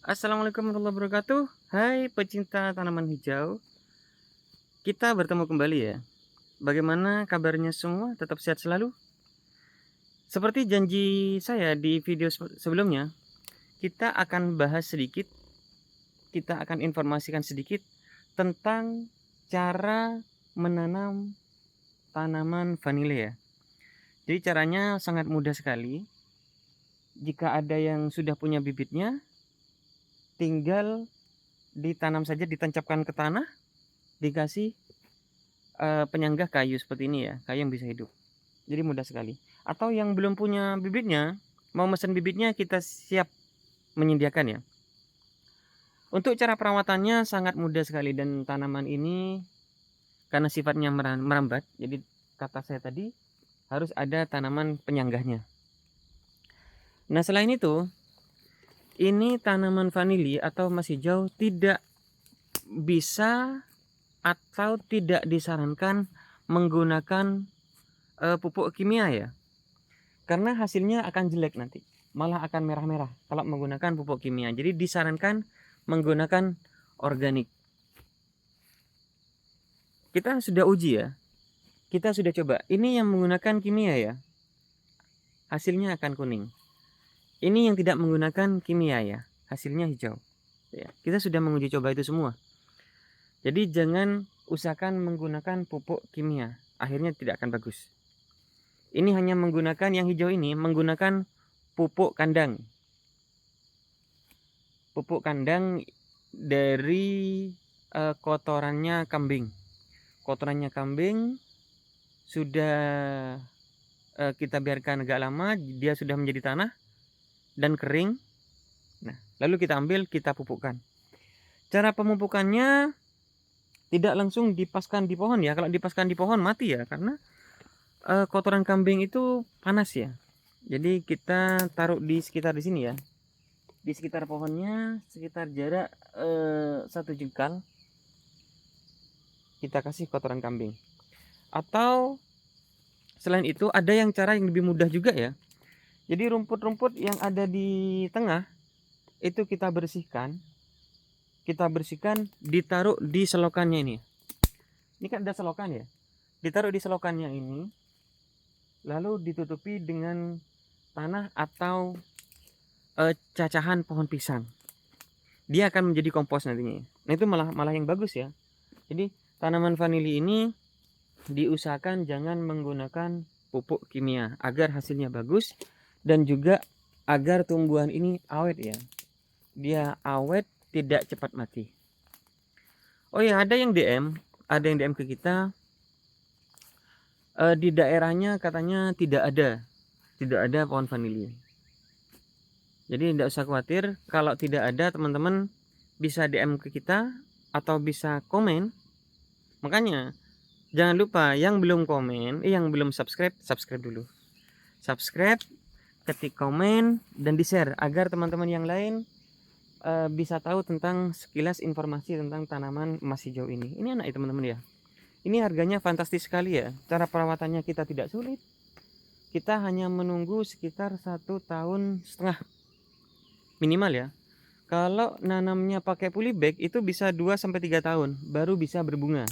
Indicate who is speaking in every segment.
Speaker 1: Assalamualaikum warahmatullahi wabarakatuh. Hai pecinta tanaman hijau, kita bertemu kembali ya. Bagaimana kabarnya semua? Tetap sehat selalu? Seperti janji saya di video sebelumnya, kita akan bahas sedikit, kita akan informasikan sedikit tentang cara menanam tanaman vanila ya. Jadi caranya sangat mudah sekali. Jika ada yang sudah punya bibitnya, tinggal ditanam saja, ditancapkan ke tanah, dikasih penyangga kayu seperti ini ya, kayu yang bisa hidup. Jadi mudah sekali. Atau yang belum punya bibitnya, mau mesen bibitnya kita siap menyediakan ya. Untuk cara perawatannya sangat mudah sekali dan tanaman ini karena sifatnya merambat, jadi kata saya tadi harus ada tanaman penyanggahnya. Nah, selain itu, ini tanaman vanili atau emas hijau tidak bisa atau tidak disarankan menggunakan pupuk kimia ya. Karena hasilnya akan jelek nanti, malah akan merah-merah kalau menggunakan pupuk kimia. Jadi disarankan menggunakan organik. Kita sudah uji ya, kita sudah coba. Ini yang menggunakan kimia ya, hasilnya akan kuning. Ini yang tidak menggunakan kimia ya, hasilnya hijau. Ya, kita sudah menguji coba itu semua. Jadi jangan usahakan menggunakan pupuk kimia, akhirnya tidak akan bagus. Ini hanya menggunakan yang hijau ini, menggunakan pupuk kandang. Pupuk kandang dari kotorannya kambing. Kotorannya kambing sudah kita biarkan agak lama, dia sudah menjadi tanah dan kering. Nah, lalu kita ambil, kita pupukkan. Cara pemupukannya tidak langsung dipaskan di pohon ya. Kalau dipaskan di pohon mati ya, karena kotoran kambing itu panas ya. Jadi kita taruh di sekitar di sini ya, di sekitar pohonnya, sekitar jarak 1 jengkal, kita kasih kotoran kambing. Atau selain itu ada yang cara yang lebih mudah juga ya. Jadi rumput-rumput yang ada di tengah itu kita bersihkan, ditaruh di selokannya ini. Ini kan ada selokan ya, ditaruh di selokannya ini, lalu ditutupi dengan tanah atau cacahan pohon pisang. Dia akan menjadi kompos nantinya. Nah itu malah yang bagus ya. Jadi tanaman vanili ini diusahakan jangan menggunakan pupuk kimia agar hasilnya bagus dan juga agar tumbuhan ini awet ya. Dia awet, tidak cepat mati. Oh ya, ada yang DM ke kita, di daerahnya katanya tidak ada pohon vanili. Jadi tidak usah khawatir, kalau tidak ada teman-teman bisa DM ke kita atau bisa komen. Makanya jangan lupa yang belum komen, yang belum subscribe dulu. Subscribe, ketik komen dan di-share agar teman-teman yang lain bisa tahu tentang sekilas informasi tentang tanaman emas hijau ini. Ini enak ya teman-teman ya. Ini harganya fantastis sekali ya. Cara perawatannya kita tidak sulit. Kita hanya menunggu sekitar 1,5 tahun minimal ya. Kalau nanamnya pakai polybag itu bisa 2-3 tahun baru bisa berbunga.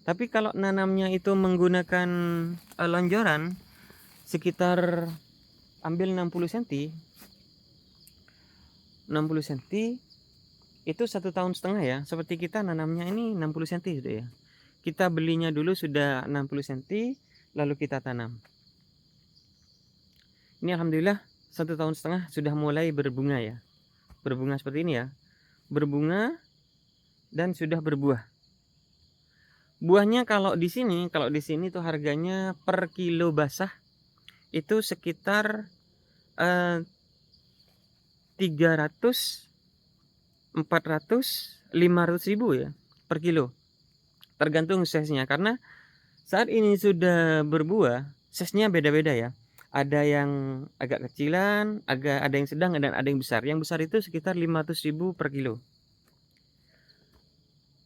Speaker 1: Tapi kalau nanamnya itu menggunakan lonjoran sekitar ambil 60 cm. 60 cm itu 1,5 tahun ya. Seperti kita nanamnya ini 60 cm sudah ya. Kita belinya dulu sudah 60 cm lalu kita tanam. Ini alhamdulillah 1,5 tahun sudah mulai berbunga ya. Berbunga seperti ini ya. Berbunga dan sudah berbuah. Buahnya kalau di sini tuh harganya per kilo basah itu sekitar 300, 400, 500 ribu ya per kilo. Tergantung size-nya, karena saat ini sudah berbuah, size-nya beda-beda ya. Ada yang agak kecilan, ada yang sedang dan ada yang besar. Yang besar itu sekitar 500 ribu per kilo.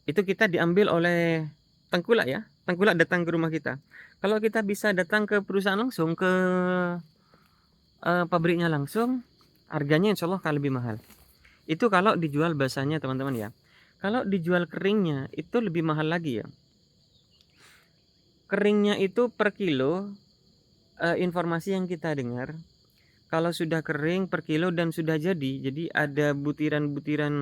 Speaker 1: Itu kita diambil oleh tengkulak ya. Tengkulak datang ke rumah kita. Kalau kita bisa datang ke perusahaan langsung, ke pabriknya langsung, harganya insya Allah akan lebih mahal. Itu kalau dijual basahnya teman-teman ya. Kalau dijual keringnya itu lebih mahal lagi ya. Keringnya itu per kilo, informasi yang kita dengar, kalau sudah kering per kilo dan sudah jadi ada butiran-butiran,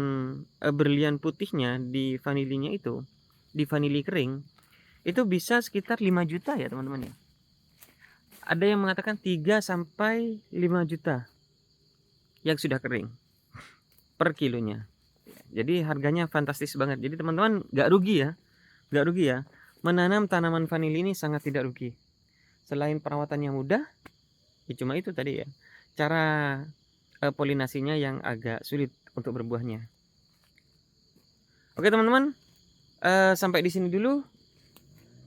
Speaker 1: berlian putihnya di vanilinya itu, di vanili kering, itu bisa sekitar 5 juta ya teman-teman ya. Ada yang mengatakan 3 sampai 5 juta yang sudah kering per kilonya. Jadi harganya fantastis banget. Jadi teman-teman nggak rugi ya, nggak rugi ya. Menanam tanaman vanili ini sangat tidak rugi. Selain perawatannya mudah, ya cuma itu tadi ya, cara polinasinya yang agak sulit untuk berbuahnya. Oke teman-teman, sampai di sini dulu.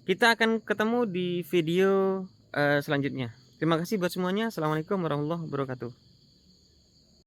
Speaker 1: Kita akan ketemu di video selanjutnya. Terima kasih buat semuanya. Assalamualaikum warahmatullahi wabarakatuh.